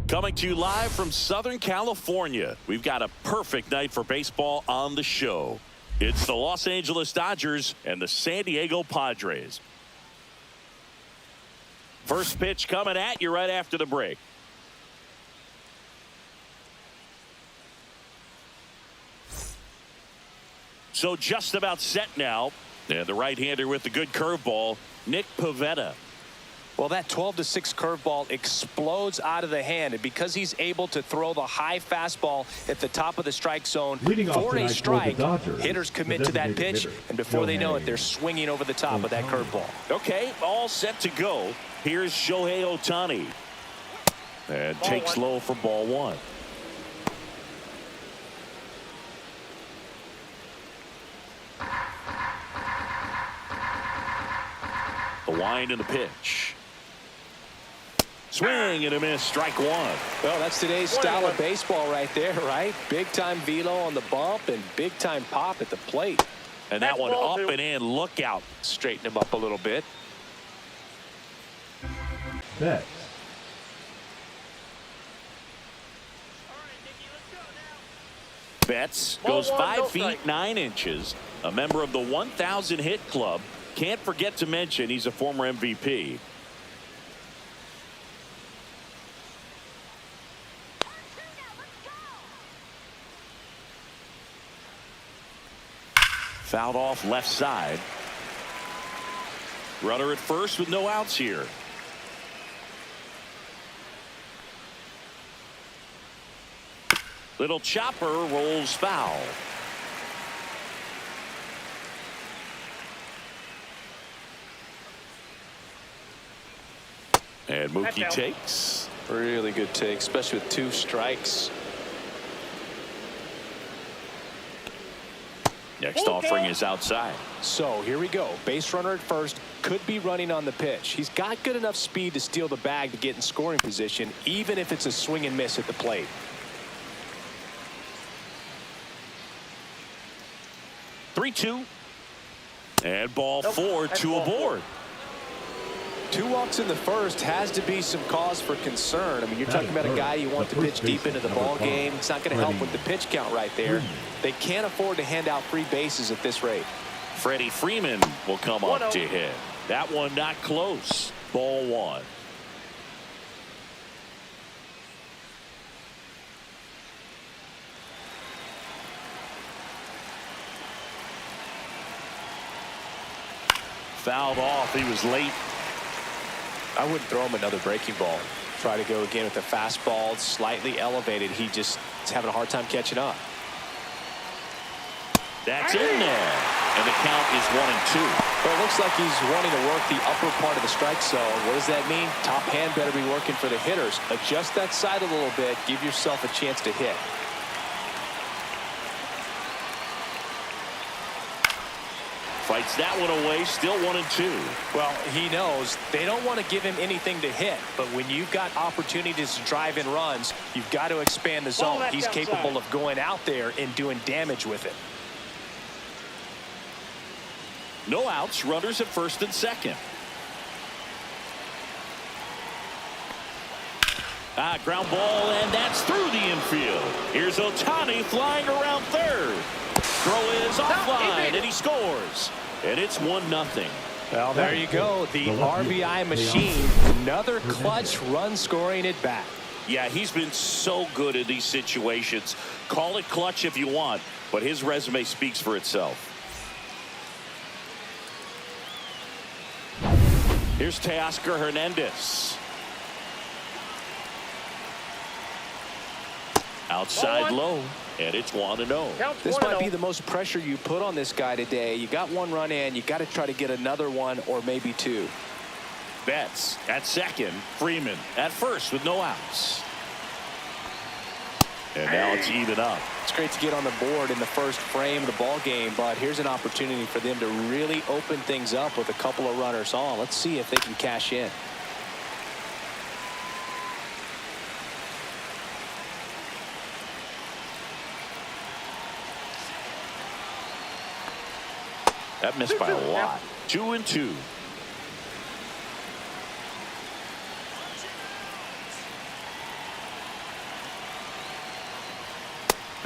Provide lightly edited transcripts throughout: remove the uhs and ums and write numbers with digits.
Coming to you live from Southern California, we've got a perfect night for baseball on the show. It's the Los Angeles Dodgers and the San Diego Padres. First pitch coming at you right after the break. So just about set now. And the right-hander with the good curveball, Nick Pivetta. Well, that 12-6 curveball explodes out of the hand, and because he's able to throw the high fastball at the top of the strike zone for a strike, hitters commit to that pitch, and before they know it, they're swinging over the top of that curveball. Okay, all set to go. Here's Shohei Ohtani. And takes low for ball one. The wind and the pitch. Swing and a miss, strike one. Well, that's today's style of baseball right there, right? Big-time velo on the bump and big-time pop at the plate. And that one up and in, look out. Straighten him up a little bit. Betts. Betts goes 5 feet 9 inches. A member of the 1,000 hit club. Can't forget to mention he's a former MVP. Fouled off left side. Runner at first with no outs here. Little chopper rolls foul. And Mookie takes. Really good take, especially with 2 strikes. Next offering is outside. So here we go. Base runner at first, could be running on the pitch. He's got good enough speed to steal the bag to get in scoring position, even if it's a swing and miss at the plate. Three-two. And ball 4, 2 aboard. 2 walks in the first has to be some cause for concern. I mean, you're talking about a guy you want to pitch deep into the ball game. It's not going to help with the pitch count right there. They can't afford to hand out free bases at this rate. Freddie Freeman will come up to hit. That one not close. Ball 1. Fouled off. He was late. I wouldn't throw him another breaking ball. Try to go again with the fastball. It's slightly elevated. He just is having a hard time catching up. That's in there. And the count is 1-2. Well, it looks like he's wanting to work the upper part of the strike zone. What does that mean? Top hand better be working for the hitters. Adjust that side a little bit. Give yourself a chance to hit. Fights that one away, still 1-2. Well, he knows they don't want to give him anything to hit, but when you've got opportunities to drive in runs, you've got to expand the zone. He's capable of going out there and doing damage with it. No outs, runners at first and second. Ground ball, and that's through the infield. Here's Ohtani flying around third. Throw is offline, and he scores. And it's 1-0. Well, there you go. The RBI machine. Another clutch run scoring at bat. Yeah, he's been so good in these situations. Call it clutch if you want, but his resume speaks for itself. Here's Teoscar Hernandez. Outside low, and it's 1-0. This might be the most pressure you put on this guy today. You got 1 run in, you got to try to get another 1 or maybe 2. Betts at second, Freeman at first with no outs. And now it's even up. It's great to get on the board in the first frame of the ball game, but here's an opportunity for them to really open things up with a couple of runners on. Let's see if they can cash in. That missed by a lot. 2-2.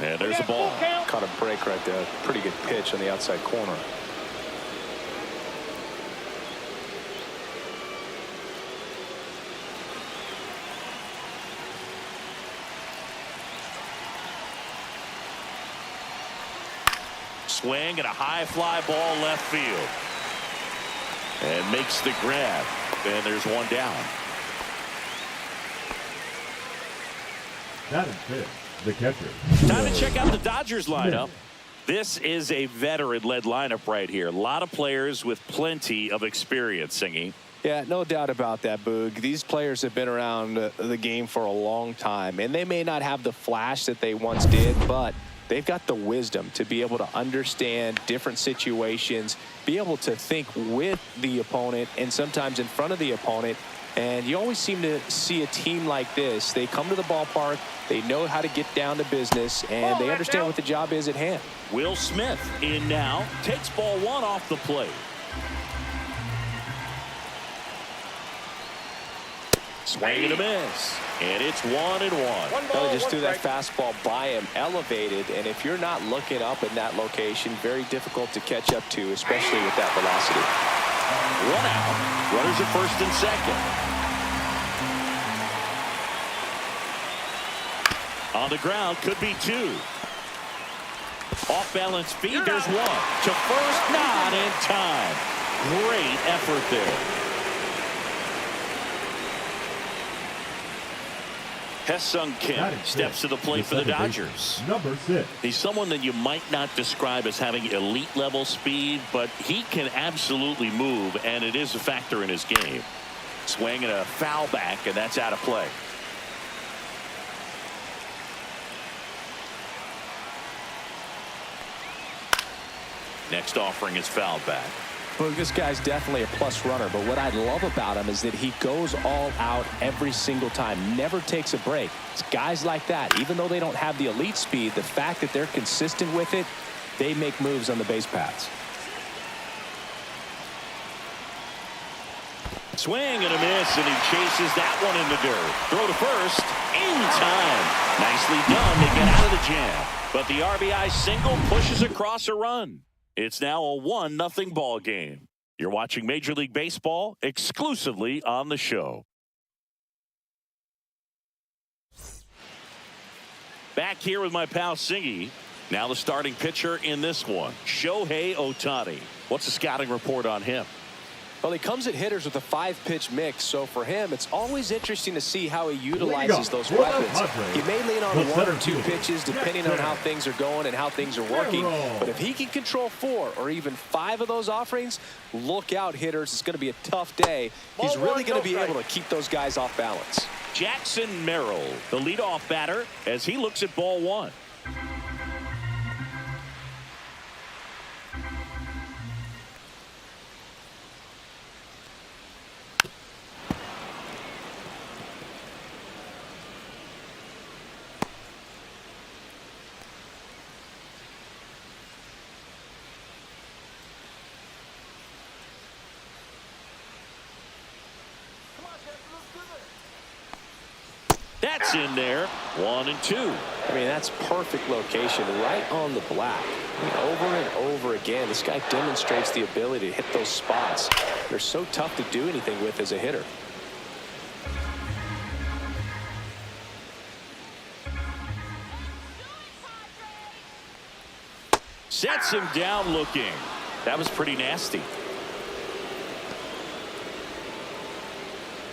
And there's the ball. Caught a break right there. Pretty good pitch on the outside corner. Swing and a high fly ball left field. And makes the grab. And there's one down. That is fifth, the catcher. Time to check out the Dodgers lineup. This is a veteran-led lineup right here. A lot of players with plenty of experience, Singy. Yeah, no doubt about that, Boog. These players have been around the game for a long time, and they may not have the flash that they once did, but they've got the wisdom to be able to understand different situations, be able to think with the opponent and sometimes in front of the opponent. And you always seem to see a team like this. They come to the ballpark, they know how to get down to business, and they understand what the job is at hand. Will Smith in now, takes ball one off the plate. Swing and a miss. And it's 1-1. Well, just threw that fastball by him, elevated, and if you're not looking up in that location, very difficult to catch up to, especially with that velocity. One out. Runners at first and second. On the ground, could be two. Off balance feed, there's one. To first, not in time. Great effort there. Hesung Kim steps to the plate for the Dodgers. Number 6. He's someone that you might not describe as having elite level speed, but he can absolutely move, and it is a factor in his game. Swing and a foul back, and that's out of play. Next offering is fouled back. Well, this guy's definitely a plus runner, but what I love about him is that he goes all out every single time, never takes a break. It's guys like that, even though they don't have the elite speed, the fact that they're consistent with it, they make moves on the base paths. Swing and a miss, and he chases that one in the dirt. Throw to first, in time. Nicely done to get out of the jam. But the RBI single pushes across a run. It's now a 1-0 ball game. You're watching Major League Baseball exclusively on the show. Back here with my pal Singy. Now the starting pitcher in this one, Shohei Ohtani. What's the scouting report on him? Well, he comes at hitters with a 5-pitch mix, so for him, it's always interesting to see how he utilizes those weapons. He may lean on 1 or 2 pitches depending on how things are going and how things are working, but if he can control 4 or even 5 of those offerings, look out, hitters. It's going to be a tough day. He's really going to be able to keep those guys off balance. Jackson Merrill, the leadoff batter, as he looks at ball 1. That's in there. 1-2. I mean, that's perfect location right on the black. I mean, over and over again, this guy demonstrates the ability to hit those spots. They're so tough to do anything with as a hitter. Sets him down looking. That was pretty nasty.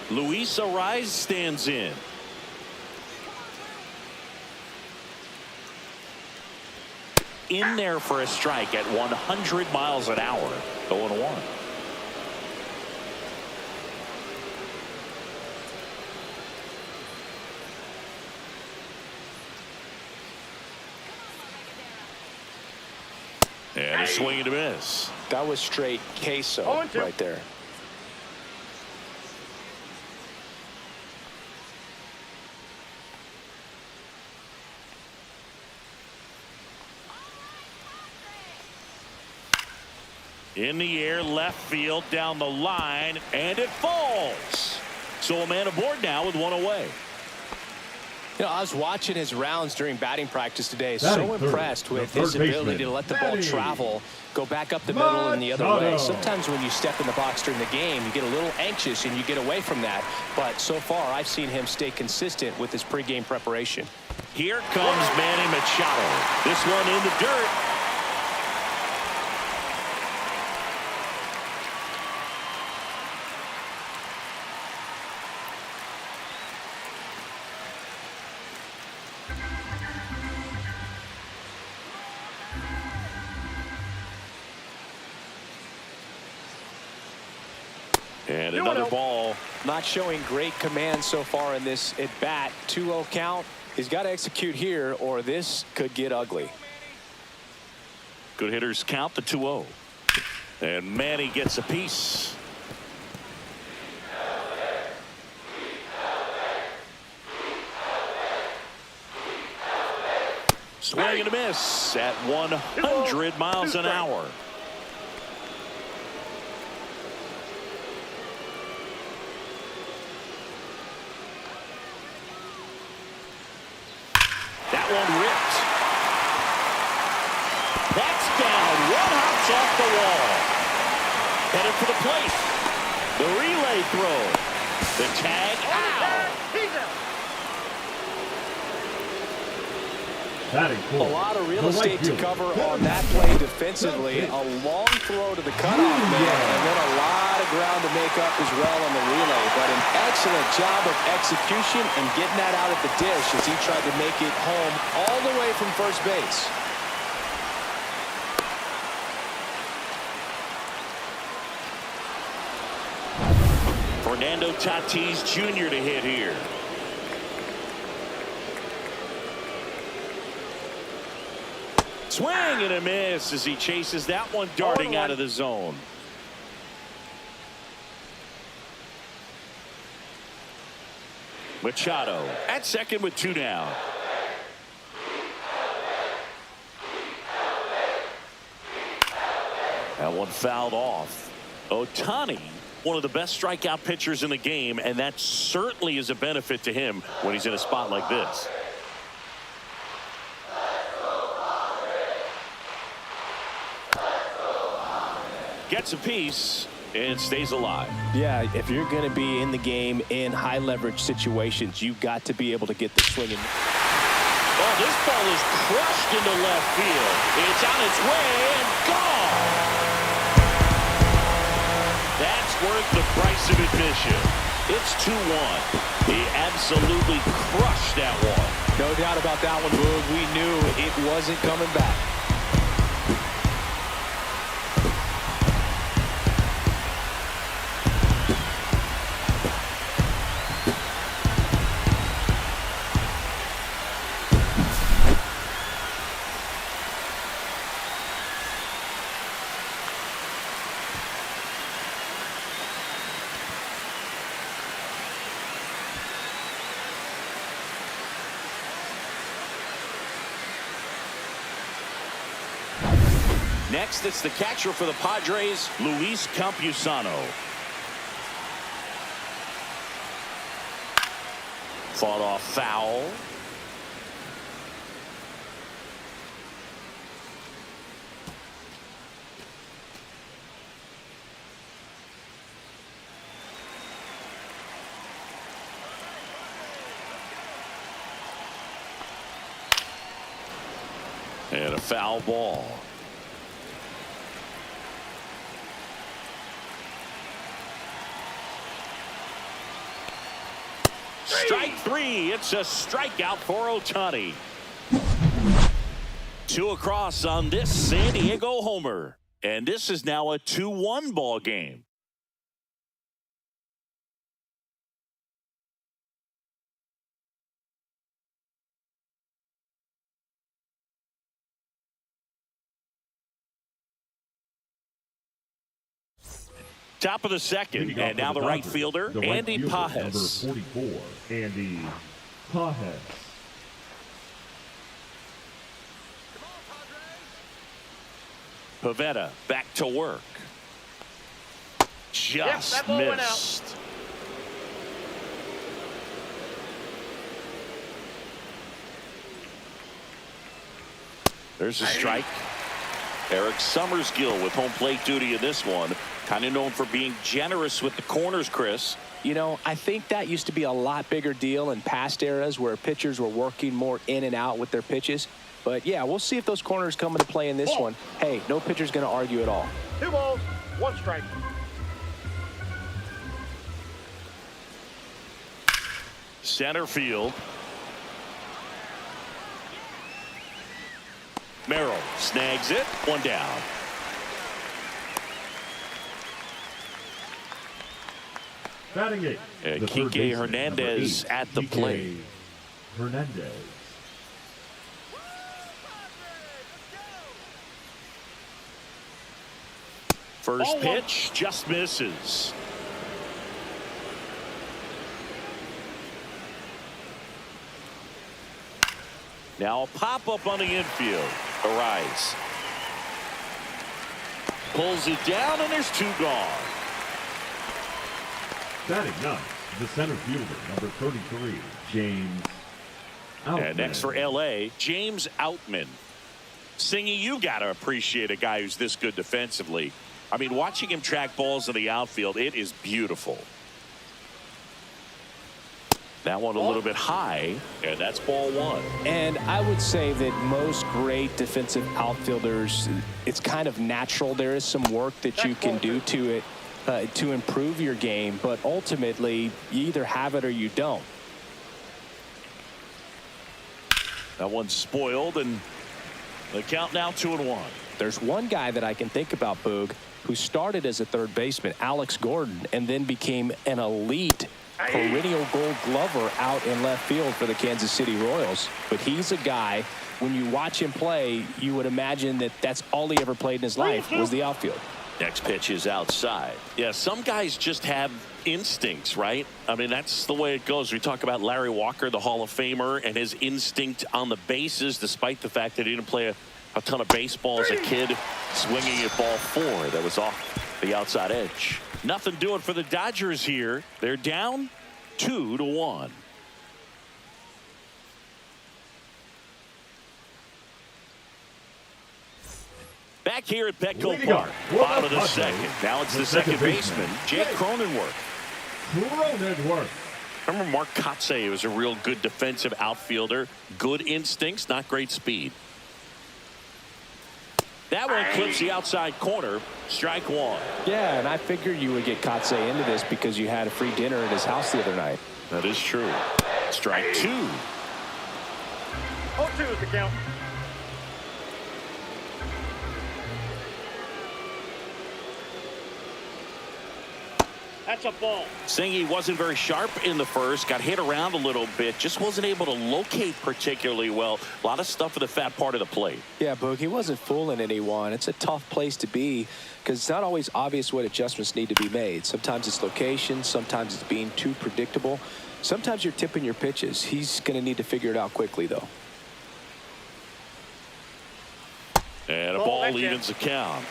Luis Ariz stands in. In there for a strike at 100 miles an hour. 0-1. And a swing and a miss. That was straight queso right there. In the air, left field, down the line, and it falls. So a man aboard now with one away. You know, I was watching his rounds during batting practice today. So impressed with his ability to let the ball travel, go back up the middle and the other way. Sometimes when you step in the box during the game, you get a little anxious and you get away from that. But so far, I've seen him stay consistent with his pregame preparation. Here comes Manny Machado. This one in the dirt. And another ball. Not showing great command so far in this at bat. 2-0 count. He's got to execute here or this could get ugly. Good hitters count the 2-0. And Manny gets a piece. Swing and a miss at 100 miles an hour. One ripped. That's down. One hops off the wall. Headed for the plate. The relay throw. The tag out. A lot of real estate to cover on that play defensively. A long throw to the cutoff man, and then a lot of ground to make up as well on the relay. But an excellent job of execution and getting that out at the dish as he tried to make it home all the way from first base. Fernando Tatis Jr. to hit here. Swing and a miss as he chases that one darting out of the zone. Machado at second with 2 down. That one fouled off. Ohtani, one of the best strikeout pitchers in the game, and that certainly is a benefit to him when he's in a spot like this. Gets a piece and stays alive. Yeah, if you're going to be in the game in high leverage situations, you've got to be able to get the swing. Oh, this ball is crushed into left field. It's on its way and gone. That's worth the price of admission. It's 2-1. He absolutely crushed that one. No doubt about that one, Boog. We knew it wasn't coming back. Next, it's the catcher for the Padres, Luis Campusano. Fought off foul. And a foul ball. Strike 3. It's a strikeout for Ohtani. 2 across on this San Diego homer. And this is now a 2-1 ball game. Top of the second, and now the right fielder, Andy Pajes. Number 44, Andy Pajes. Pivetta back to work. Just missed. There's a strike. Eric Summersgill with home plate duty in this one. Kind of known for being generous with the corners, Chris. You know, I think that used to be a lot bigger deal in past eras where pitchers were working more in and out with their pitches. But, yeah, we'll see if those corners come into play in this one. Hey, no pitcher's going to argue at all. 2 balls, 1 strike. Center field. Merrill snags it. 1 down. Batting 8. Kike Hernandez at the plate. Hernandez. First pitch just misses. Now a pop-up on the infield. Arise. Pulls it down, and there's 2 gone. Batting 9, the center fielder, number 33, James Outman. And next for L.A., James Outman. Singy, you got to appreciate a guy who's this good defensively. I mean, watching him track balls in the outfield, it is beautiful. That one a little bit high, and that's ball 1. And I would say that most great defensive outfielders, it's kind of natural. There is some work that you can do to it to improve your game, but ultimately, you either have it or you don't. That one's spoiled, and the count now 2-1. There's one guy that I can think about, Boog, who started as a third baseman, Alex Gordon, and then became an elite perennial Gold Glover out in left field for the Kansas City Royals. But he's a guy, when you watch him play, you would imagine that that's all he ever played in his life was the outfield. Next pitch is outside. Yeah, some guys just have instincts, right? I mean, that's the way it goes. We talk about Larry Walker, the Hall of Famer, and his instinct on the bases, despite the fact that he didn't play a ton of baseball as a kid, swinging at ball 4 that was off the outside edge. Nothing doing for the Dodgers here. They're down 2-1. Back here at Petco Park, bottom of the second. Now it's the second baseman, Jake Cronenworth. Remember Mark Kotsay was a real good defensive outfielder. Good instincts, not great speed. That one clips the outside corner. Strike 1. Yeah, and I figured you would get Kotsay into this because you had a free dinner at his house the other night. That is true. Strike 2. 0-2 is the count. That's a ball. Singy wasn't very sharp in the first, got hit around a little bit, just wasn't able to locate particularly well. A lot of stuff at the fat part of the plate. Yeah, Boog, he wasn't fooling anyone. It's a tough place to be because it's not always obvious what adjustments need to be made. Sometimes it's location, sometimes it's being too predictable. Sometimes you're tipping your pitches. He's going to need to figure it out quickly, though. And a ball evens the count.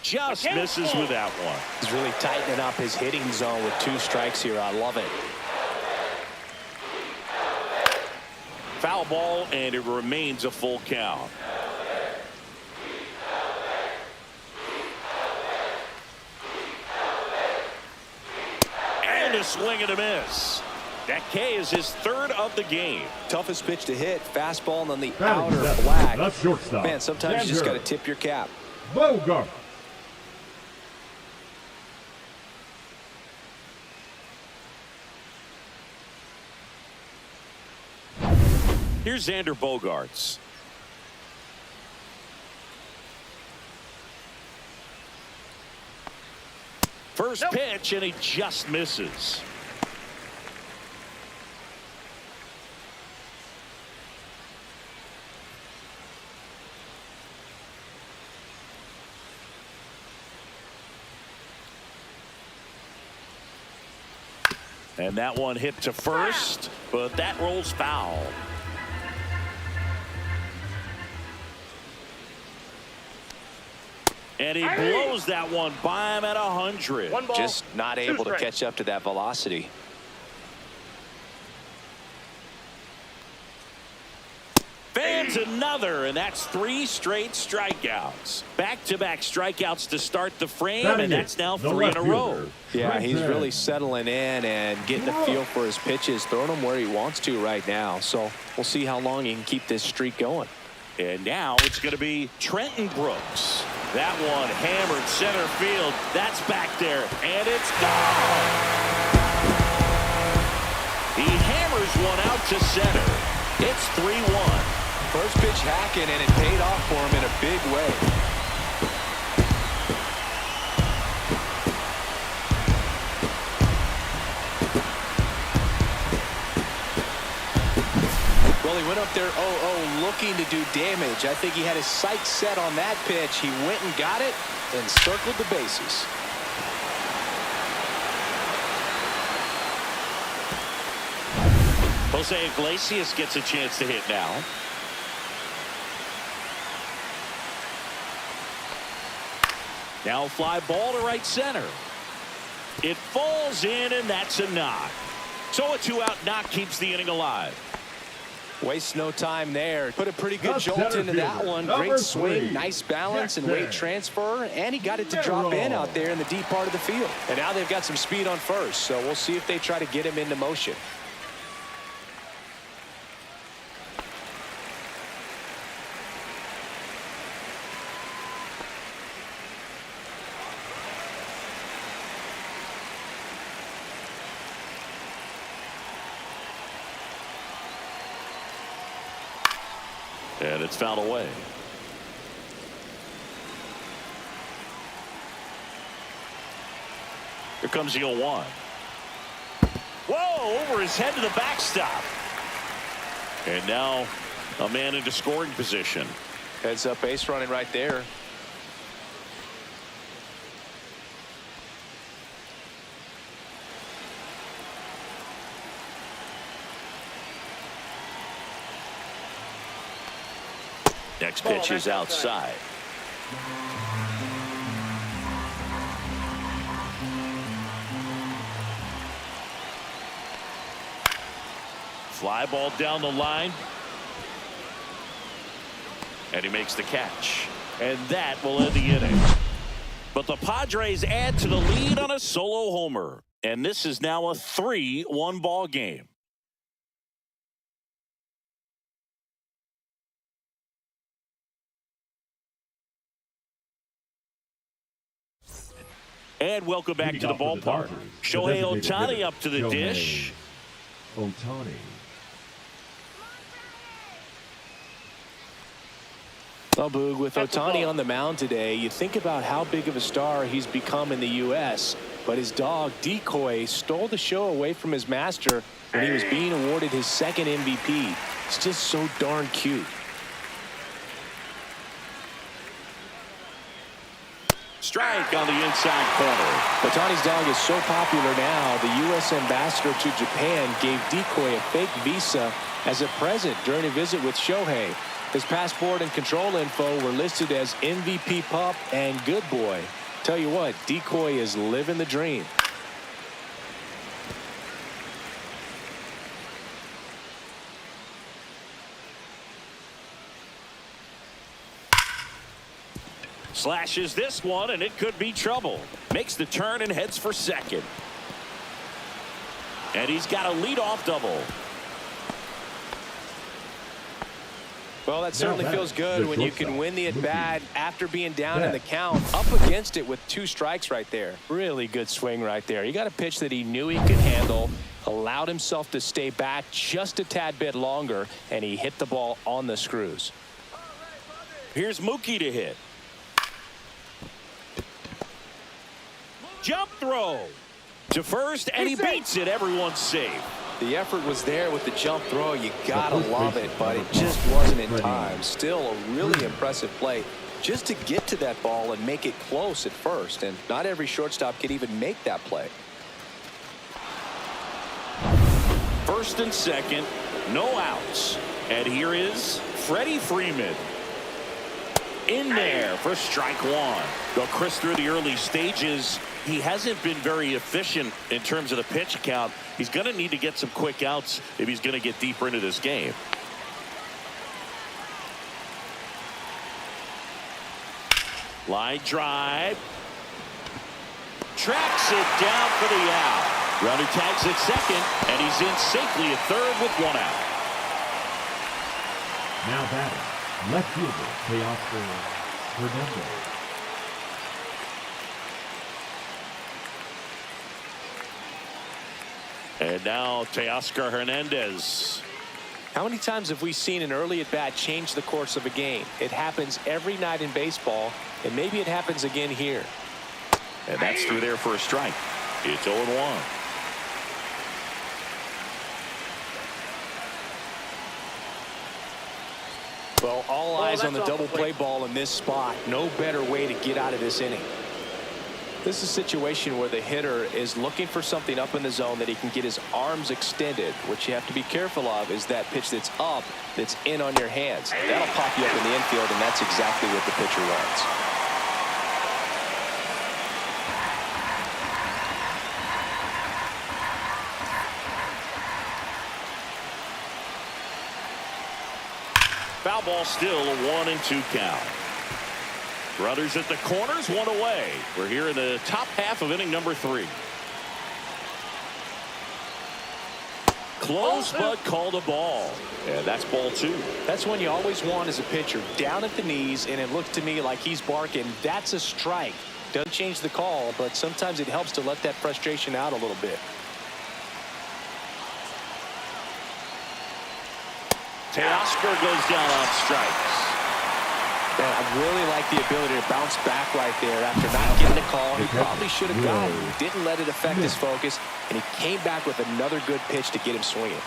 Just misses with that one. He's really tightening up his hitting zone with 2 strikes here. I love it. Foul ball, and it remains a full count. And a swing and a miss. That K is his 3rd of the game. Toughest pitch to hit, fastball, and then the outer black. That's shortstop. Man, sometimes you just got to tip your cap. Bogart. Here's Xander Bogaerts. First pitch, and he just misses. And that one hit to first, but that rolls foul. And he blows that one by him at 100. One ball, just not able to strikes. catch up to that velocity. Fans another, and that's 3 straight strikeouts. Back-to-back strikeouts to start the frame, and that's now 3 in a row. Yeah, he's really settling in and getting a feel for his pitches, throwing them where he wants to right now. So we'll see how long he can keep this streak going. And now it's going to be Trenton Brooks. That one hammered center field. That's back there, and it's gone. He hammers one out to center. It's 3-1. First pitch hacking, and it paid off for him in a big way. Well, he went up there 0-0 looking to do damage. I think he had his sights set on that pitch. He went and got it and circled the bases. Jose Iglesias gets a chance to hit now. Now fly ball to right center. It falls in, and that's a knock. So a 2-out knock keeps the inning alive. Waste no time there. Put a pretty good jolt into that one. Great swing, nice balance, and weight transfer. And he got it to drop in out there in the deep part of the field. And now they've got some speed on first, so we'll see if they try to get him into motion. And it's fouled away. Here comes the 0-1. Whoa, over his head to the backstop. And now a man into scoring position. Heads up base running right there. Next pitch is outside. Fly ball down the line. And he makes the catch. And that will end the inning. But the Padres add to the lead on a solo homer. And this is now a 3-1 ball game. And welcome back to the ballpark. Shohei Ohtani up to the dish. Ohtani. Well, Boog, with Ohtani on the mound today, you think about how big of a star he's become in the U.S., but his dog, Decoy, stole the show away from his master when he was being awarded his second MVP. It's just so darn cute. Strike on the inside corner. Ohtani's dog is so popular now, the U.S. ambassador to Japan gave Decoy a fake visa as a present during a visit with Shohei. His passport and control info were listed as MVP Pup and Good Boy. Tell you what, Decoy is living the dream. Slashes this one, and it could be trouble. Makes the turn and heads for second. And he's got a leadoff double. Well, that certainly feels good when you can win the at-bat after being down in the count, up against it with 2 strikes right there. Really good swing right there. He got a pitch that he knew he could handle, allowed himself to stay back just a tad bit longer, and he hit the ball on the screws. Here's Mookie to hit. Jump throw to first, and he beats it. Everyone's safe. The effort was there with the jump throw. You gotta love it, but it just wasn't in time. Still a really impressive play just to get to that ball and make it close at first, and not every shortstop can even make that play. First and second, no outs. And here is Freddie Freeman. in there for strike one. Well, Chris, through the early stages, he hasn't been very efficient in terms of the pitch count. He's going to need to get some quick outs if he's going to get deeper into this game. Line drive. Tracks it down for the out. Runner tags at second, and he's in safely at third with one out. Now batting, left fielder, Teoscar Hernandez. And now Teoscar Hernandez. How many times have we seen an early at-bat change the course of a game? It happens every night in baseball, and maybe it happens again here. And that's through there for a strike. It's 0-1. Well, all eyes on the double play ball in this spot. No better way to get out of this inning. This is a situation where the hitter is looking for something up in the zone that he can get his arms extended. What you have to be careful of is that pitch that's up, that's in on your hands. That'll pop you up in the infield, and that's exactly what the pitcher wants. Foul ball still, a 1-2 count. Runners at the corners, one away. We're here in the top half of inning number 3. Close, but called a ball. And that's ball 2. That's one you always want as a pitcher. Down at the knees, and it looks to me like he's barking. That's a strike. Doesn't change the call, but sometimes it helps to let that frustration out a little bit. Teoscar goes down on strikes. Man, I really like the ability to bounce back right there after not getting the call. He probably should have gotten it. Didn't let it affect his focus, and he came back with another good pitch to get him swinging.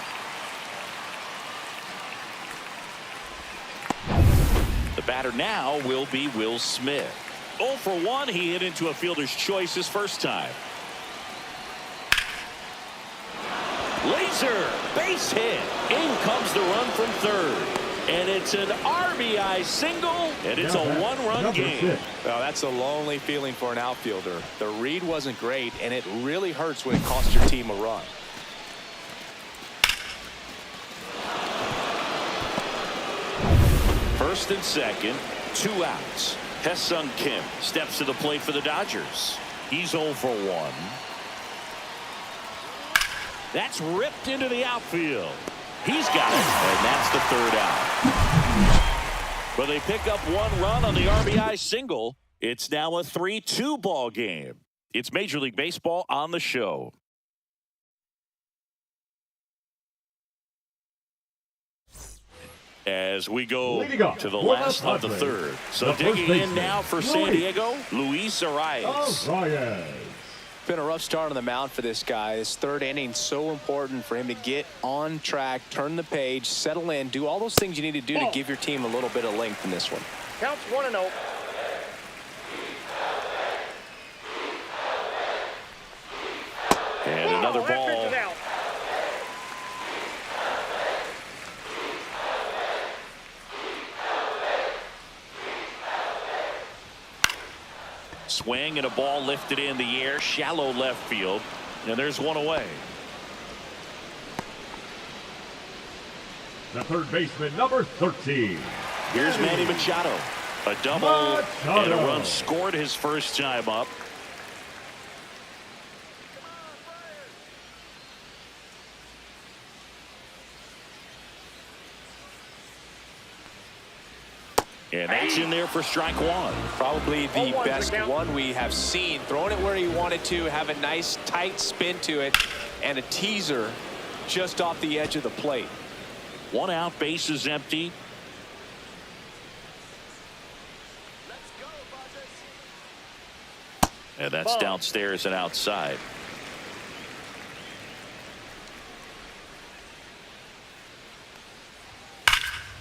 The batter now will be Will Smith. 0 for 1. He hit into a fielder's choice his first time. Laser, base hit. In comes the run from third. And it's an RBI single, and it's a 1-run game. Well, that's a lonely feeling for an outfielder. The read wasn't great, and it really hurts when it costs your team a run. First and second, 2 outs. Hesung Kim steps to the plate for the Dodgers. He's 0 for 1. That's ripped into the outfield. He's got it, and that's the third out. But they pick up 1 run on the RBI single. It's now a 3-2 ball game. It's Major League Baseball on the show. As we go to the last of the third. So digging in now for San Diego, Luis Arias. Been a rough start on the mound for this guy. His third inning, so important for him to get on track, turn the page, settle in, do all those things you need to do to give your team a little bit of length in this one. Counts 1-0. And another ball. Swing and a ball lifted in the air, shallow left field, and there's one away. The third baseman, number 13. Here's Manny Machado. A double and a run scored his first time up. And that's in there for strike 1. Probably the best one we have seen. Throwing it where he wanted to, have a nice tight spin to it, and a teaser just off the edge of the plate. 1 out, bases empty. And that's downstairs and outside.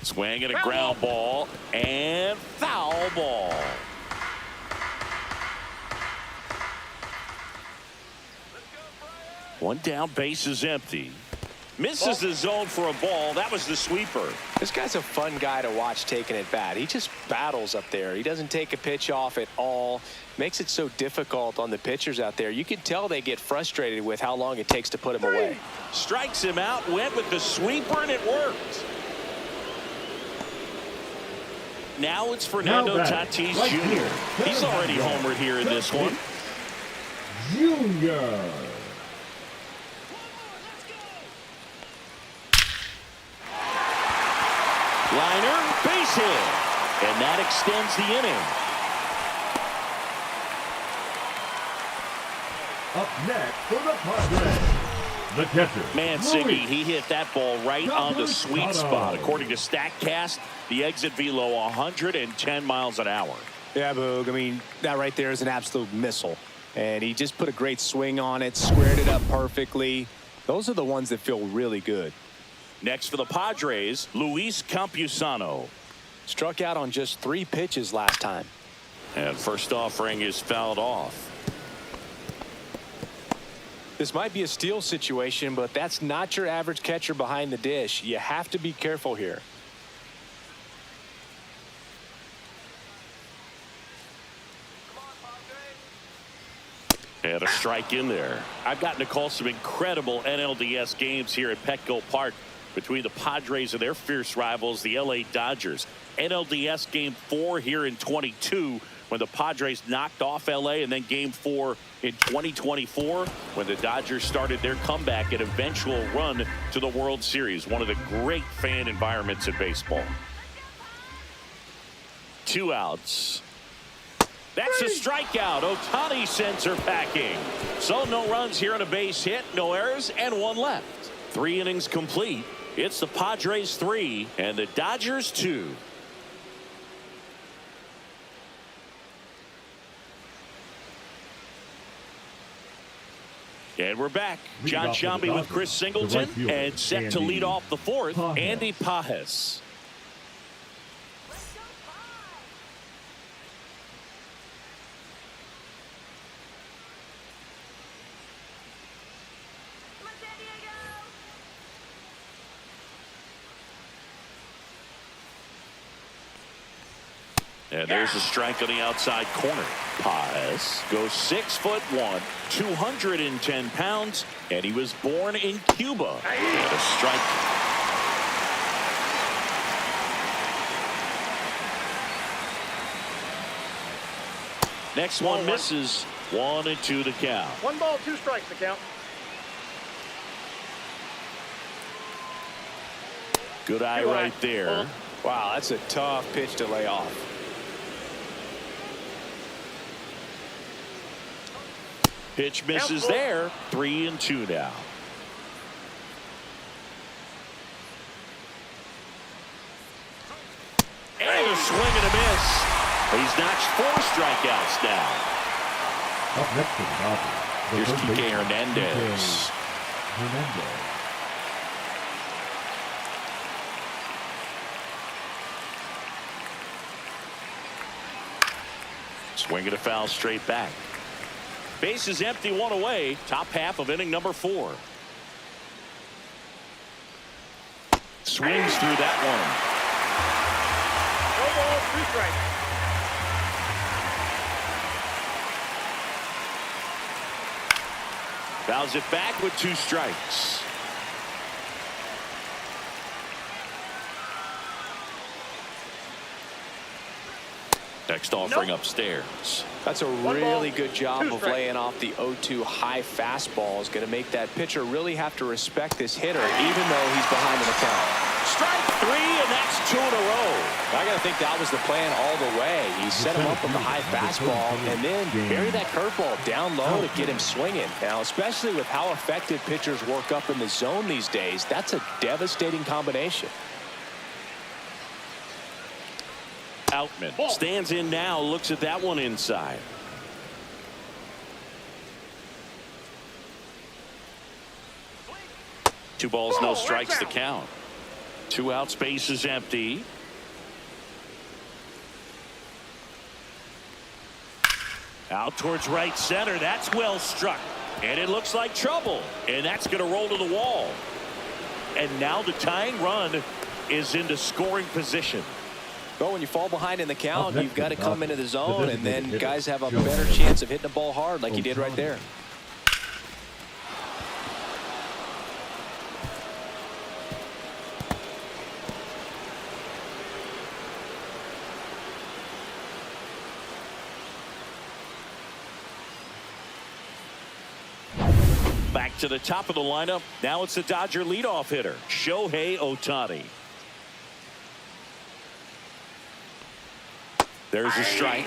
Swing and a ground ball and foul ball. One down, base is empty. Misses the zone for a ball. That was the sweeper. This guy's a fun guy to watch taking at bat. He just battles up there. He doesn't take a pitch off at all. Makes it so difficult on the pitchers out there. You can tell they get frustrated with how long it takes to put him away. Strikes him out, went with the sweeper, and it worked. Now it's Fernando Tatis Jr. He's already homered here in this one. Junior. Liner, base hit. And that extends the inning. Up next for the Padres, the catcher. Mancini, he hit that ball right on the sweet spot. According to StatCast, the exit velo 110 miles an hour. Yeah, Boog. I mean, that right there is an absolute missile. And he just put a great swing on it, squared it up perfectly. Those are the ones that feel really good. Next for the Padres, Luis Campusano. Struck out on just 3 pitches last time. And first offering is fouled off. This might be a steal situation, but that's not your average catcher behind the dish. You have to be careful here. And a strike in there. I've gotten to call some incredible NLDS games here at Petco Park between the Padres and their fierce rivals, the LA Dodgers. NLDS Game 4 here in 22 when the Padres knocked off LA, and then Game 4 in 2024 when the Dodgers started their comeback and eventual run to the World Series. One of the great fan environments in baseball. 2 outs. That's a strikeout. Ohtani sends her packing. So no runs here on a base hit, no errors, and 1 left. 3 innings complete. It's the Padres 3 and the Dodgers 2. And we're back. John Shambi with Chris Singleton, and set to lead off the 4th, Andy Pajes. And there's a strike on the outside corner. Pajes goes 6'1", 210 pounds, and he was born in Cuba. And a strike. Next one misses. 1-2 to count. 1 ball, 2 strikes to count. Good eye right there. Wow, that's a tough pitch to lay off. Pitch misses there. 3-2 now. And a swing and a miss. He's notched 4 strikeouts now. Up next to the Dodgers, Here's Kike Hernandez. Swing and a foul straight back. Base is empty, 1 away. Top half of inning number 4. Swings through that one. 1 ball, 2 strikes. Fouls it back with 2 strikes. Next offering upstairs. That's a really good job of laying off the 0-2 high fastball. Is going to make that pitcher really have to respect this hitter, even though he's behind in the count. Strike 3, and that's 2 in a row. I got to think that was the plan all the way. He set him up with the high fastball and then bury that curveball down low to get him swinging. Now, especially with how effective pitchers work up in the zone these days, that's a devastating combination. Outman stands in now, looks at that one inside. Two balls, no strikes to count. 2 outs, base is empty. Out towards right center. That's well struck. And it looks like trouble. And that's going to roll to the wall. And now the tying run is into scoring position. Well, when you fall behind in the count, you've got to come into the zone, and then guys have a better chance of hitting the ball hard like he did right there. Back to the top of the lineup. Now it's the Dodger leadoff hitter, Shohei Ohtani. There's a strike.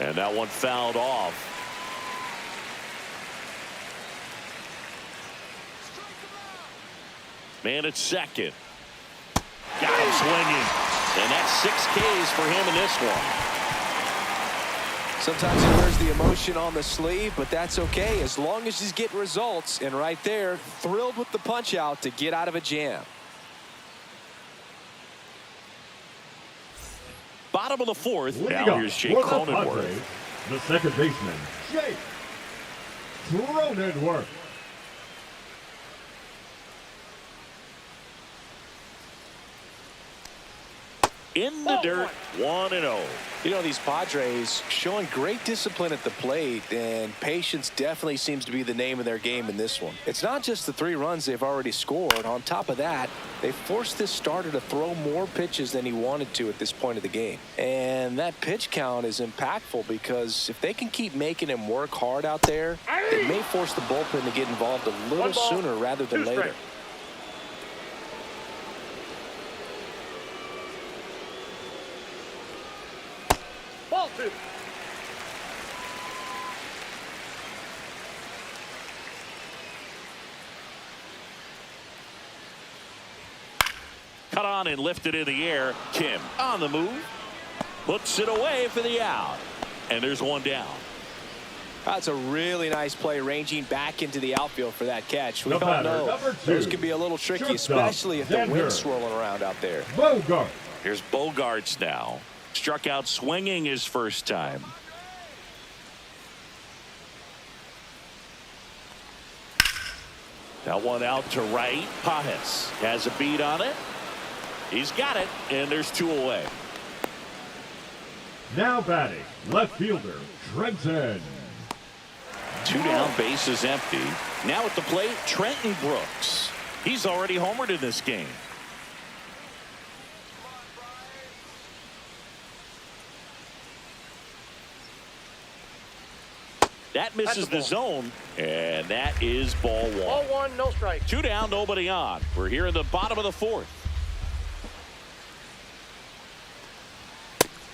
And that one fouled off. Man at second. Got him swinging. And that's 6 Ks for him in this one. Sometimes he wears the emotion on the sleeve, but that's okay as long as he's getting results. And right there, thrilled with the punch out to get out of a jam. Bottom of the 4th. Now here's Jake Cronenworth. The second baseman, Jake Cronenworth. In the dirt, 1-0. You know, these Padres showing great discipline at the plate, and patience definitely seems to be the name of their game in this one. It's not just the 3 runs they've already scored. On top of that, they forced this starter to throw more pitches than he wanted to at this point of the game. And that pitch count is impactful because if they can keep making him work hard out there, it may force the bullpen to get involved a little sooner rather than later. Ball 2. Cut on and lifted in the air. Kim on the move. Puts it away for the out. And there's one down. That's a really nice play, ranging back into the outfield for that catch. We all know those can be a little tricky, especially if the wind's swirling around out there. Bogart. Here's Bogarts now. Struck out swinging his first time. That one out to right. Pajes has a beat on it. He's got it, and there's 2 away. Now batting, left fielder, Trenton. 2 down, bases empty. Now at the plate, Trenton Brooks. He's already homered in this game. That misses the zone, and that is ball 1. Ball 1, no strike. 2 down, nobody on. We're here in the bottom of the 4th.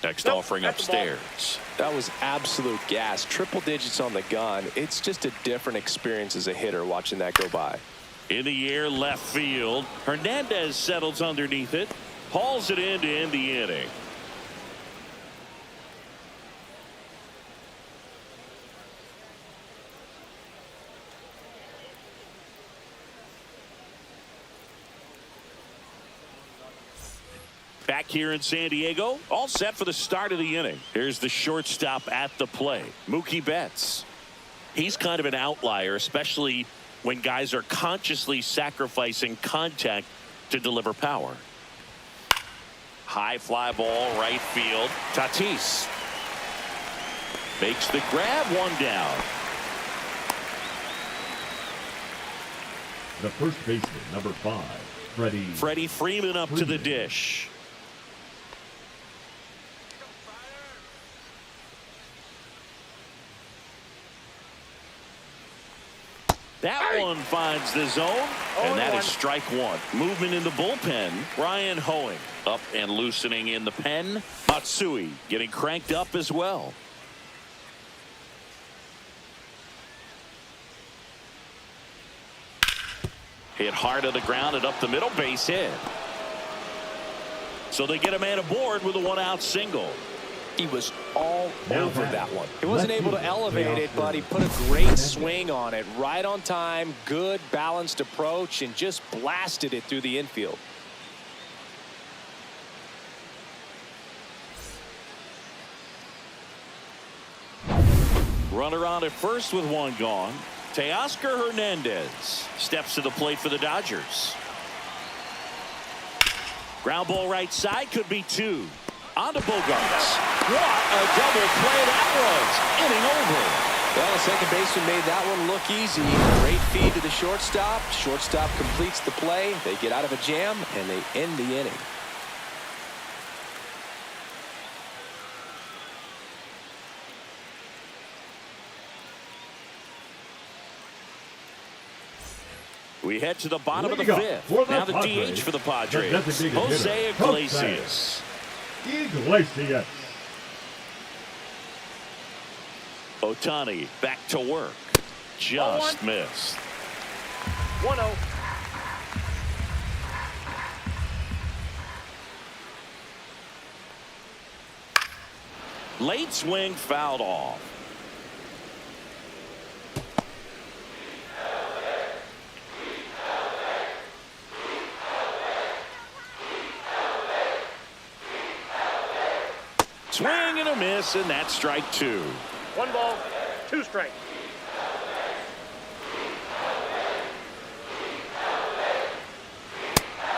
Next offering upstairs. That was absolute gas. Triple digits on the gun. It's just a different experience as a hitter watching that go by. In the air, left field. Hernandez settles underneath it. Hauls it in to end the inning. Back here in San Diego, all set for the start of the inning. Here's the shortstop at the plate, Mookie Betts. He's kind of an outlier, especially when guys are consciously sacrificing contact to deliver power. High fly ball, right field. Tatis makes the grab, 1 down. The first baseman, number 5, Freddie Freeman up to the dish. That one finds the zone, and that is strike 1. Movement in the bullpen. Ryan Hoeing up and loosening in the pen. Matsui getting cranked up as well. Hit hard to the ground and up the middle, base hit. So they get a man aboard with a 1-out single. He was all over that one. He wasn't able to elevate it, but he put a great swing on it. Right on time, good balanced approach, and just blasted it through the infield. Runner on at first with one gone. Teoscar Hernandez steps to the plate for the Dodgers. Ground ball right side, could be two. On to Bogarts. What a double play that was. Inning over. Well, the second baseman made that one look easy. Great feed to the shortstop. Shortstop completes the play. They get out of a jam, and they end the inning. We head to the bottom of the fifth. Now the DH for the Padres, Jose Iglesias. Ohtani back to work. Just missed. 1-0. Late swing fouled off. Swing and a miss, and that's strike two. 1 ball, 2 strikes.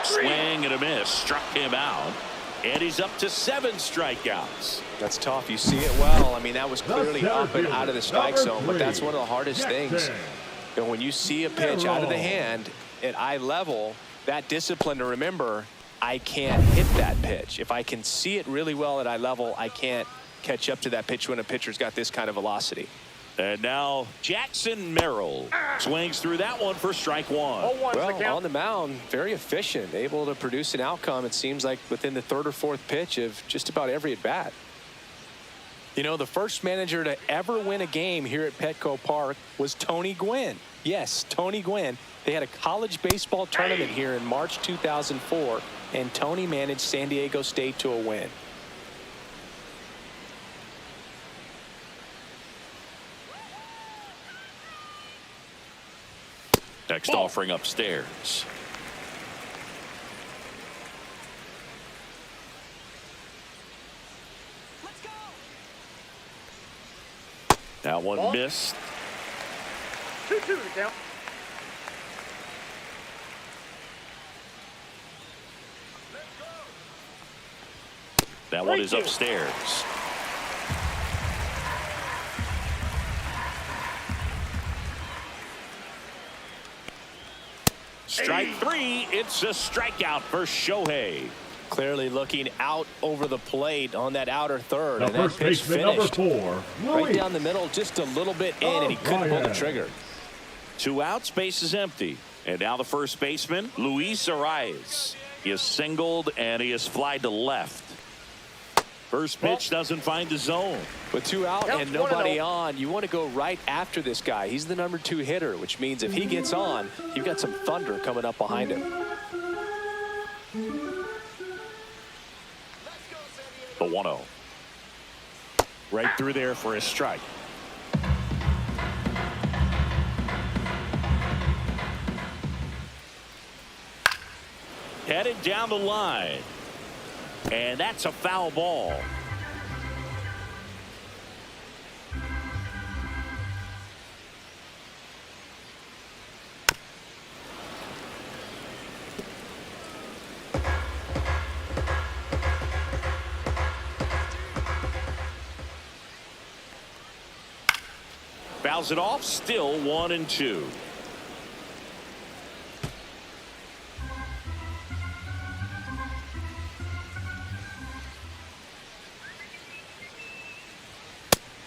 Swing and a miss, struck him out, and he's up to 7 strikeouts. That's tough. You see it well. I mean, that was clearly up and out of the strike zone, but that's one of the hardest things. You know, when you see a pitch out of the hand at eye level, that discipline to remember, I can't hit that pitch. If I can see it really well at eye level, I can't catch up to that pitch when a pitcher's got this kind of velocity. And now Jackson Merrill swings through that one for strike one. Well, on the mound, very efficient, able to produce an outcome, it seems like, within the 3rd or 4th pitch of just about every at-bat. You know, the first manager to ever win a game here at Petco Park was Tony Gwynn. Yes, Tony Gwynn. They had a college baseball tournament here in March 2004, and Tony managed San Diego State to a win. Next offering upstairs. Let's go. That one missed. 2-2 to count. That one is upstairs. Strike 3. It's a strikeout for Shohei. Clearly looking out over the plate on that outer third. And that pitch finished. Right down the middle, just a little bit in, and he couldn't pull the trigger. 2 outs, base is empty. And now the first baseman, Luis Arias. He is singled, and he is flied to left. First pitch doesn't find the zone. With 2 out and nobody on, you want to go right after this guy. He's the number 2 hitter, which means if he gets on, you've got some thunder coming up behind him. The 1-0. Right through there for a strike. Headed down the line. And that's a foul ball. Fouls it off, still 1-2.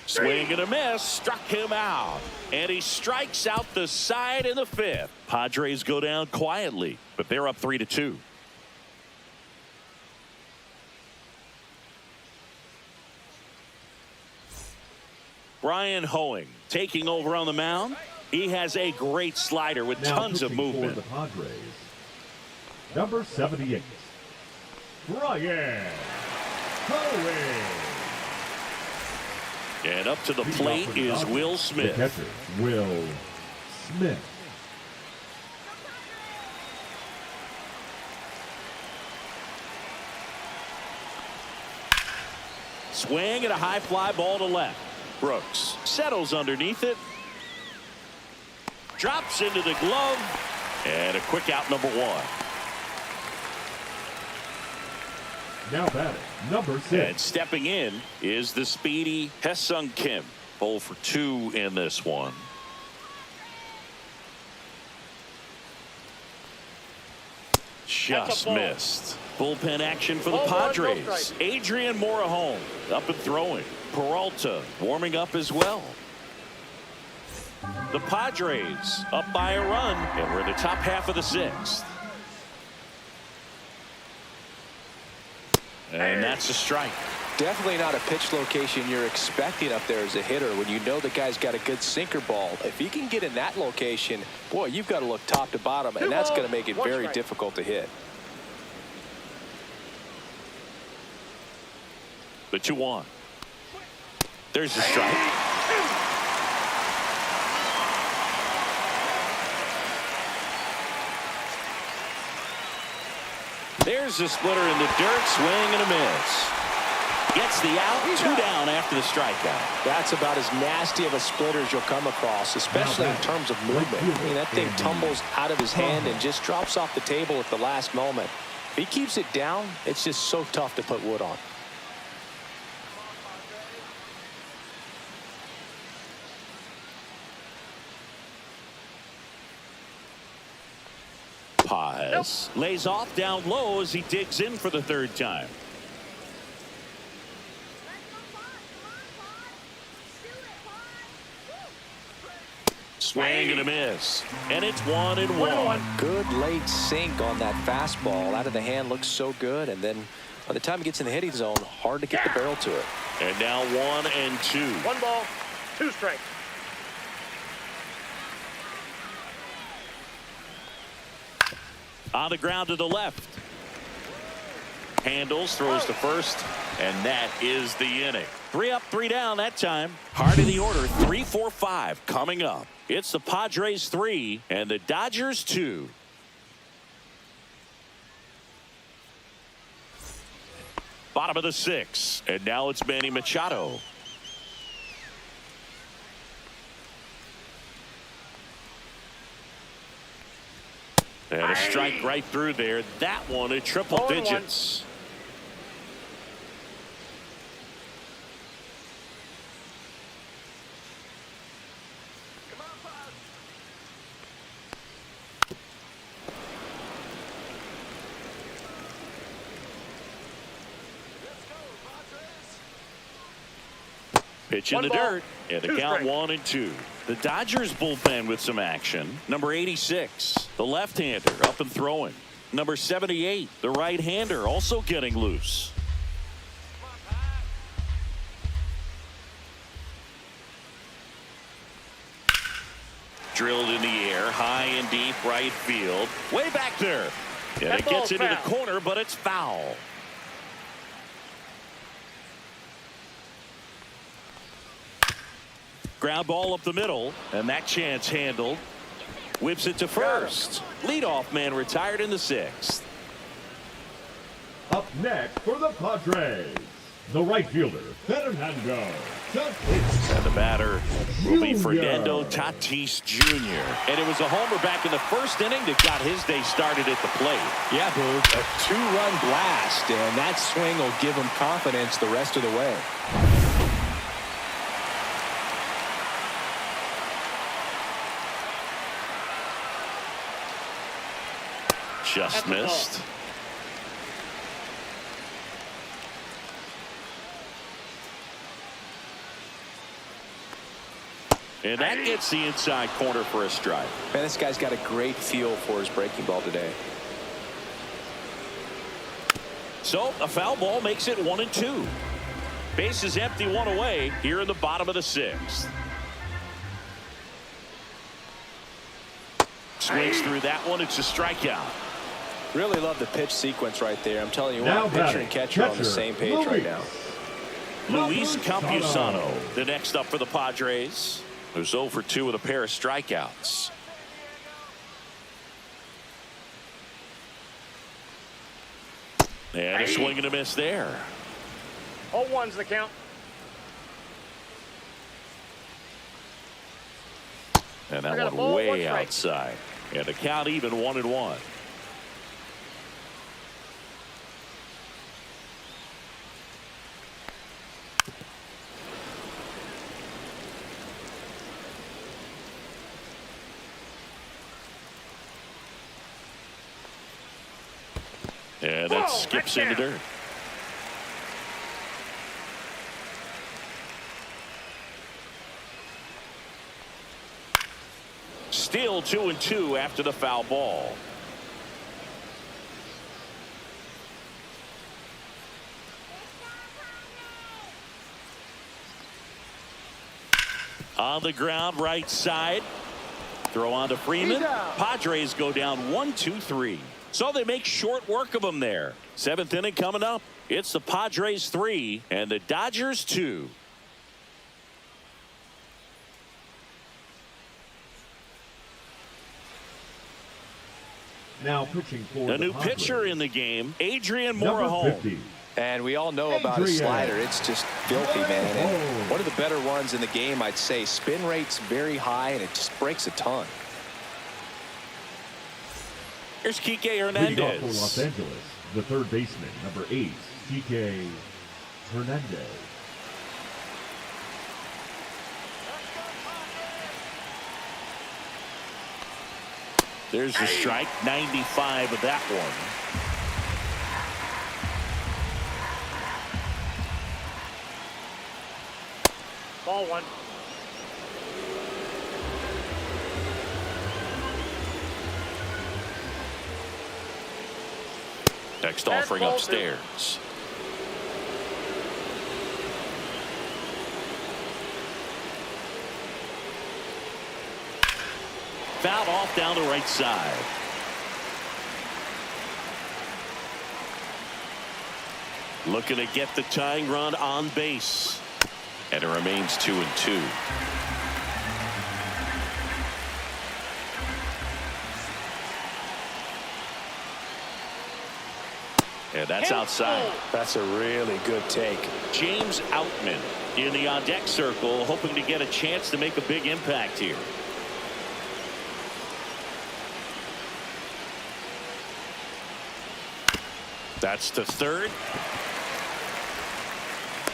Swing and a miss, struck him out. And he strikes out the side in the 5th. Padres go down quietly, but they're up 3-2. Brian Hoeing taking over on the mound. He has a great slider with tons of movement. For the Padres, number 78, Brian Hoeing. And up to the plate is Will Smith. The catcher, Will Smith. Swing and a high fly ball to left. Brooks settles underneath it. Drops into the glove. And a quick out, number 1. Now batting, number 6. And stepping in is the speedy Hye-Sung Kim. 0 for 2 in this one. Just missed. Bullpen action for the Padres. Adrian Morejon up and throwing. Peralta warming up as well. The Padres up by a run, and we're in the top half of the 6th. And that's a strike. Definitely not a pitch location you're expecting up there as a hitter when you know the guy's got a good sinker ball. If he can get in that location, boy, you've got to look top to bottom, and that's going to make it very difficult to hit. The 2-1. There's the strike. There's the splitter in the dirt. Swing and a miss. Gets the out. 2 down after the strikeout. That's about as nasty of a splitter as you'll come across, especially in terms of movement. I mean, that thing tumbles out of his hand and just drops off the table at the last moment. If he keeps it down, it's just so tough to put wood on. Paz lays off down low as he digs in for the 3rd time. Swing and a miss. And it's 1-1. Good late sink on that fastball. Out of the hand, looks so good. And then by the time it gets in the hitting zone, hard to get the barrel to it. And now 1-2. 1 ball, 2 strikes. On the ground to the left. Handles, throws to first, and that is the inning. 3 up, 3 down that time. Heart of the order, 3-4-5 coming up. It's the Padres 3 and the Dodgers 2. Bottom of the 6th, and now it's Manny Machado. And a strike right through there. That one at triple digits. Pitch in the dirt, and the count 1-2. The Dodgers bullpen with some action. Number 86, the left-hander up and throwing. Number 78, the right-hander also getting loose. Drilled in the air, high and deep right field. Way back there. And it gets into the corner, but it's foul. Ground ball up the middle, and that chance handled. Whips it to first. Leadoff man retired in the 6th. Up next for the Padres, the right fielder, Fernando Tatis. And the batter will be Fernando Tatis Jr. And it was a homer back in the 1st inning that got his day started at the plate. Yeah, Boog, a 2-run blast, and that swing will give him confidence the rest of the way. Just missed. And that gets the inside corner for a strike. Man, this guy's got a great feel for his breaking ball today. So a foul ball makes it 1-2. Base is empty, 1 away here in the bottom of the 6th. Swings through that one. It's a strikeout. Really love the pitch sequence right there. I'm telling you what, pitcher and catcher on the same page right now. Luis Campusano, the next up for the Padres, who's 0 for 2 with a pair of strikeouts. And a swing and a miss there. 0-1's the count. And that one way outside. And the count even 1-1. And that skips in the dirt. Still 2-2 after the foul ball. On the ground, right side. Throw on to Freeman. Padres go down 1-2-3. So they make short work of them there. 7th inning coming up. It's the Padres 3 and the Dodgers 2. Now pitching for a new pitcher in the game, Adrian Morejon. And we all know about his slider. It's just filthy, man. And one of the better ones in the game, I'd say. Spin rate's very high, and it just breaks a ton. Here's Kike Hernandez. For Los Angeles, the third baseman, number 8, Kike Hernandez. There's the strike, 95 of that one. Ball 1. Next offering upstairs. Fouled off down the right side. Looking to get the tying run on base. And it remains 2-2. And that's outside. That's a really good take. James Outman in the on-deck circle, hoping to get a chance to make a big impact here. That's to third.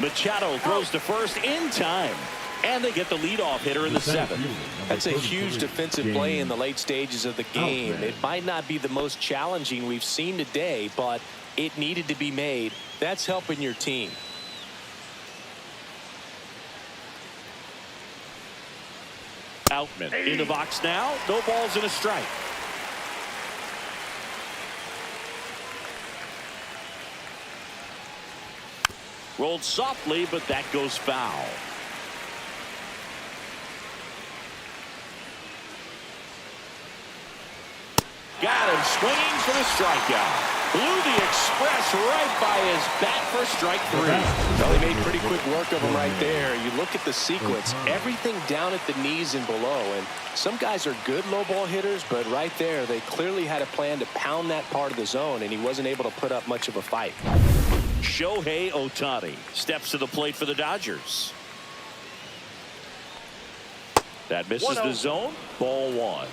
Machado throws to first in time. And they get the leadoff hitter in the 7th. That's a huge defensive play in the late stages of the game. It might not be the most challenging we've seen today, but it needed to be made. That's helping your team. Outman in the box now. No balls and a strike. Rolled softly, but that goes foul. Got him swinging for the strikeout. Blew the express right by his bat for strike 3. Well, he made pretty quick work of him right there. You look at the sequence, everything down at the knees and below. And some guys are good low ball hitters, but right there, they clearly had a plan to pound that part of the zone, and he wasn't able to put up much of a fight. Shohei Ohtani steps to the plate for the Dodgers. That misses the zone. Ball 1.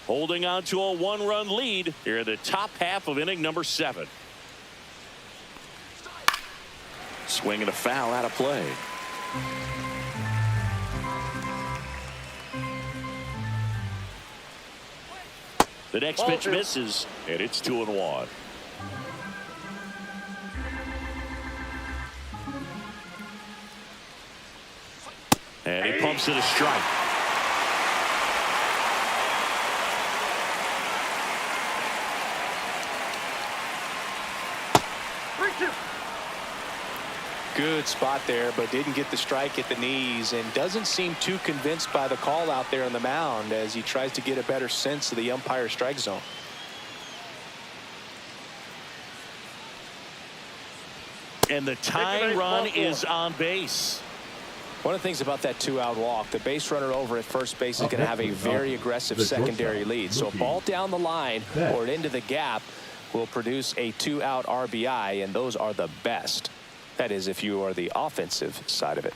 Holding on to a 1-run lead here in the top half of inning number 7. Swing and a foul out of play. The next pitch misses, and it's 2-1. And he pumps it a strike. Good spot there, but didn't get the strike at the knees and doesn't seem too convinced by the call out there on the mound as he tries to get a better sense of the umpire strike zone. And the tying run is on base. One of the things about that two-out walk, the base runner over at first base is going to have a very aggressive secondary lead. So a ball down the line or into the gap will produce a two-out RBI, and those are the best. That is, if you are the offensive side of it.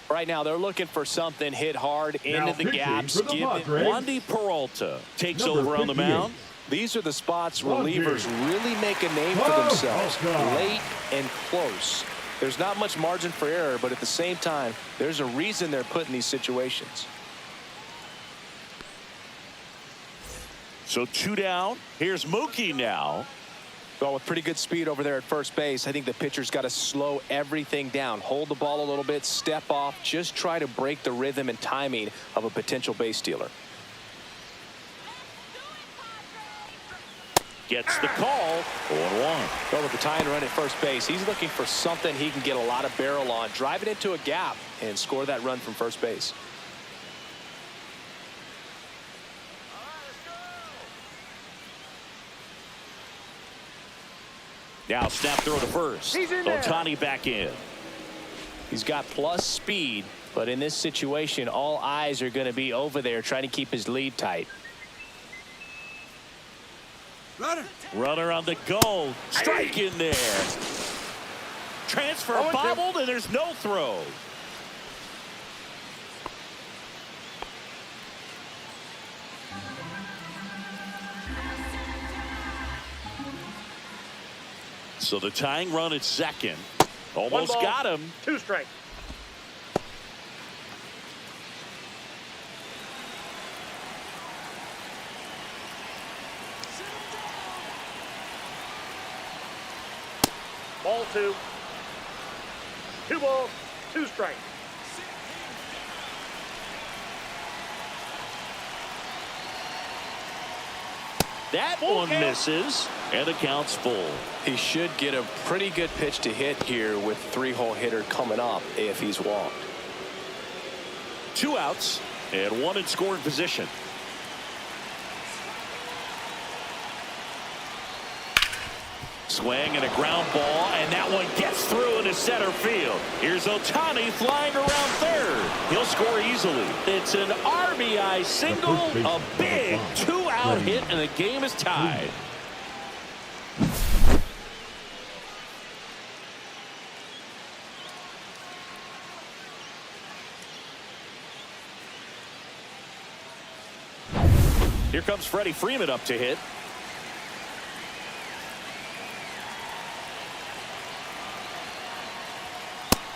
Right now, they're looking for something hit hard into the gaps. Wandy Peralta takes over on the mound. These are the spots relievers really make a name for themselves, late and close. There's not much margin for error, but at the same time, there's a reason they're put in these situations. So 2 down. Here's Mookie now. Well, with pretty good speed over there at first base, I think the pitcher's got to slow everything down. Hold the ball a little bit, step off, just try to break the rhythm and timing of a potential base stealer. Gets the call. 0-1. Well, with the tie and run at first base, he's looking for something he can get a lot of barrel on, drive it into a gap, and score that run from first base. Now snap throw to first. Ohtani back in. He's got plus speed, but in this situation, all eyes are going to be over there trying to keep his lead tight. Runner on the go. Strike in there. Transfer bobbled, and there's no throw. So the tying run at second. Almost got him. 2 strike. Ball 2. 2 balls, 2 strikes. That one misses, and the count's full. He should get a pretty good pitch to hit here with 3-hole hitter coming up if he's walked. 2 outs and 1 in scoring position. Swing and a ground ball, and that one gets through into center field. Here's Ohtani flying around third. He'll score easily. It's an RBI single, a big 2-out hit, and the game is tied. Here comes Freddie Freeman up to hit.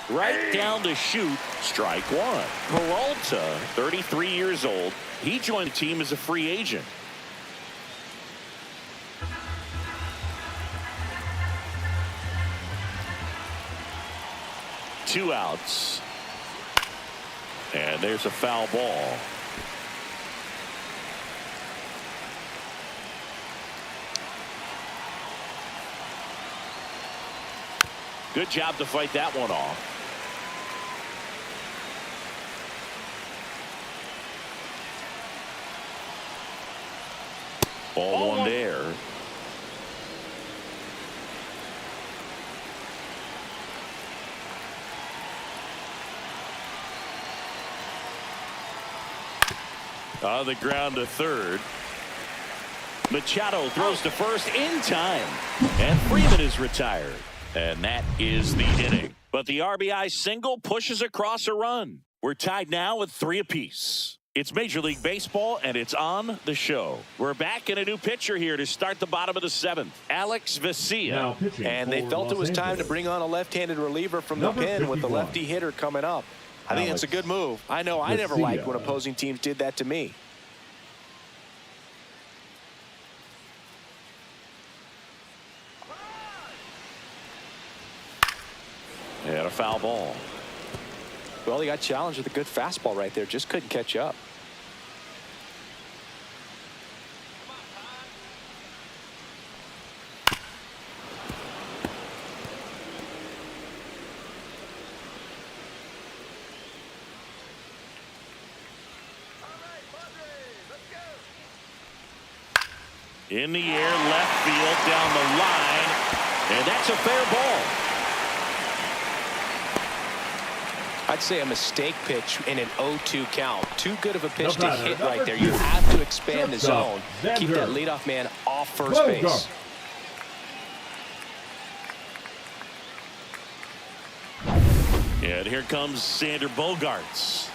Right down to shoot. Strike 1. Peralta, 33 years old. He joined the team as a free agent. Two outs. And there's a foul ball. Good job to fight that one off. Ball 1 there. On the ground to third. Machado throws to first in time. And Freeman is retired. And that is the inning. But the RBI single pushes across a run. We're tied now with 3 apiece. It's Major League Baseball, and it's on the show. We're back in a new pitcher here to start the bottom of the 7th. Alex Vesia. And they felt it was time to bring on a left-handed reliever from the pen with the lefty hitter coming up. I think it's a good move. I know I never liked when opposing teams did that to me. And a foul ball. Well, he got challenged with a good fastball right there. Just couldn't catch up. In the air, left field, down the line. And that's a fair ball. I'd say a mistake pitch in an 0-2 count. Too good of a pitch to hit right there. You have to expand the zone. Keep that leadoff man off first base. And here comes Xander Bogaerts.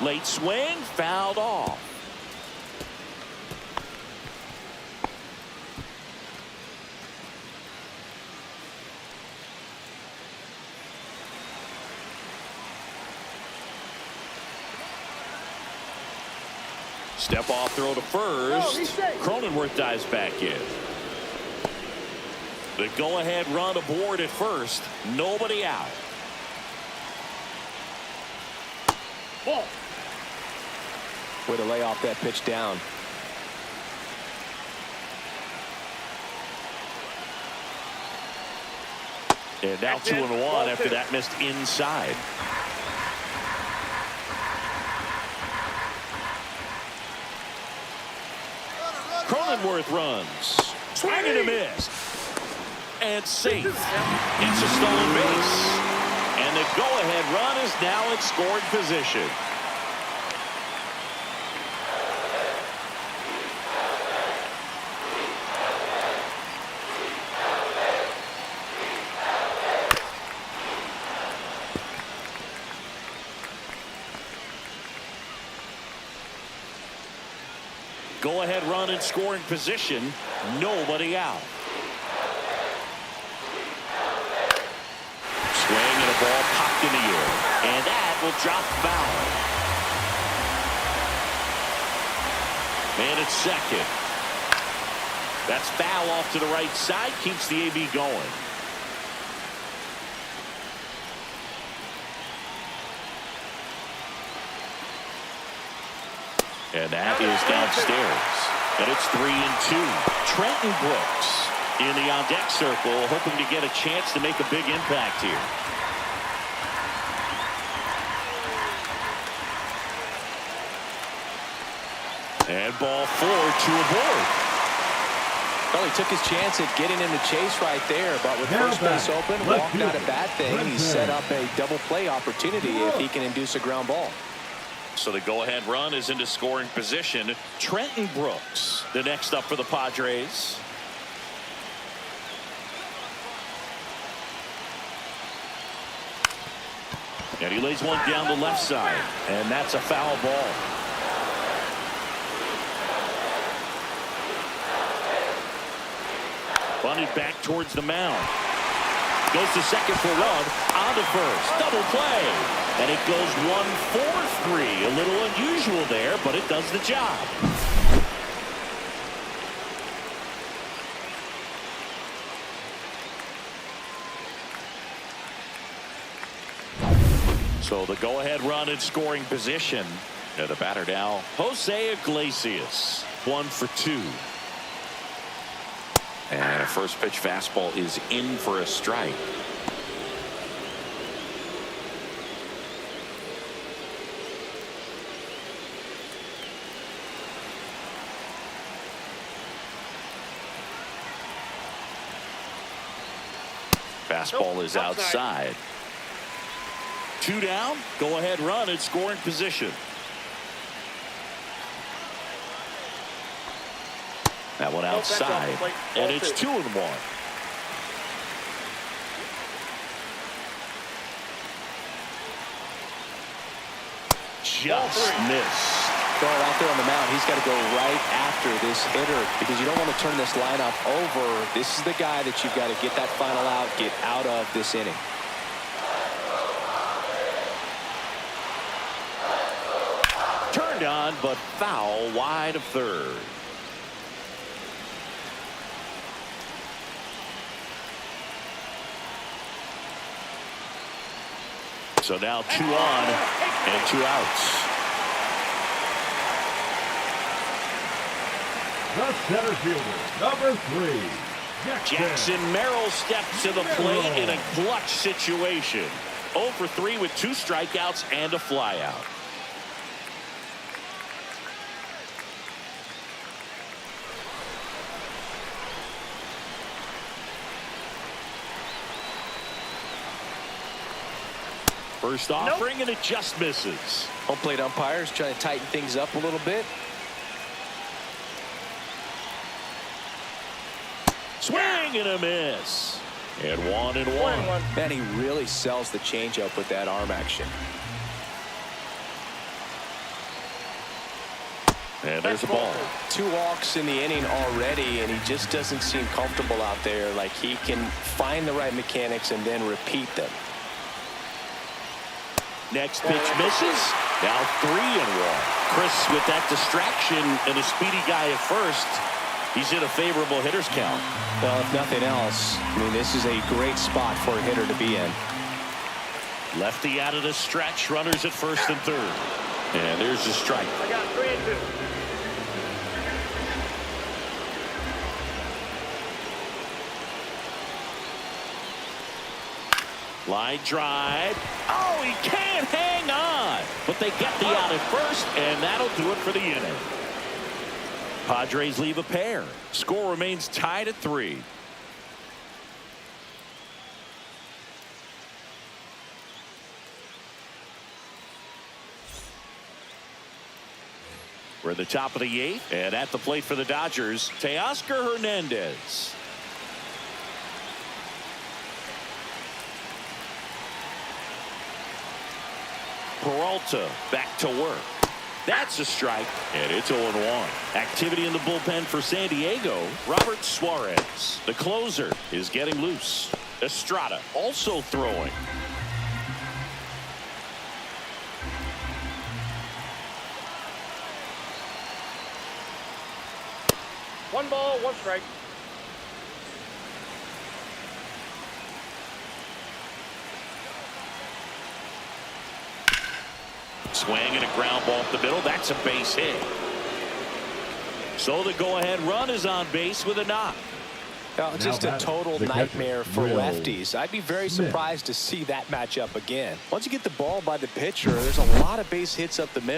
Late swing, fouled off. Step off throw to first. Cronenworth dives back in. The go-ahead run aboard at first. Nobody out. Ball. Way to lay off that pitch down. And now 2-1 after that missed inside. Cronenworth runs. Swing and a miss. And safe. It's a stolen base. And the go-ahead run is now in scoring position. Go-ahead run in scoring position. Nobody out. Swing and a ball popped in the air. And that will drop foul. Man at second. That's foul off to the right side. Keeps the AB going. And that is downstairs. And it's 3-2. Trenton Brooks in the on-deck circle, hoping to get a chance to make a big impact here. And ball 4, 2 aboard. Well, he took his chance at getting him to chase right there, but with first base open, walked out a bad thing. He set up a double play opportunity if he can induce a ground ball. So the go-ahead run is into scoring position. Trenton Brooks, the next up for the Padres. And he lays one down the left side. And that's a foul ball. Bunted back towards the mound. Goes to second for run. On to first. Double play. And it goes 1-4-3. A little unusual there, but it does the job. So the go-ahead run in scoring position. And the batter now, Jose Iglesias. 1 for 2. And a first pitch fastball is in for a strike. Fastball is outside. 2 down. Go ahead run in scoring position. That one outside. And it's 2-1. Just missed. Well, out there on the mound, he's got to go right after this hitter because you don't want to turn this lineup over. This is the guy that you've got to get that final out, get out of this inning. Turned on, but foul wide of third. So now 2 on and 2 outs. The center fielder, number 3, Jackson Merrill steps to the plate in a clutch situation. 0 for 3 with 2 strikeouts and a flyout. First offering, and it just misses. Home plate umpires trying to tighten things up a little bit. Swing and a miss. And 1-1. Man, he really sells the changeup with that arm action. And there's a ball. 2 walks in the inning already, and he just doesn't seem comfortable out there. Like he can find the right mechanics and then repeat them. Next pitch misses. Now 3-1. Chris with that distraction and a speedy guy at first. He's in a favorable hitter's count. Well, if nothing else, I mean, this is a great spot for a hitter to be in. Lefty out of the stretch. Runners at first and third. And there's a strike. I got 3-2. Line drive. Oh, he can't hang on. But they get the out at first, and that'll do it for the inning. Padres leave a pair. Score remains tied at 3. We're at the top of the 8th, and at the plate for the Dodgers, Teoscar Hernandez. Peralta back to work. That's a strike, and it's 0-1. Activity in the bullpen for San Diego. Robert Suarez, the closer, is getting loose. Estrada also throwing. One ball, one strike. Swing and a ground ball up the middle. That's a base hit. So the go-ahead run is on base with a knock. Now, just a total nightmare for lefties. I'd be very surprised to see that matchup again. Once you get the ball by the pitcher, there's a lot of base hits up the middle.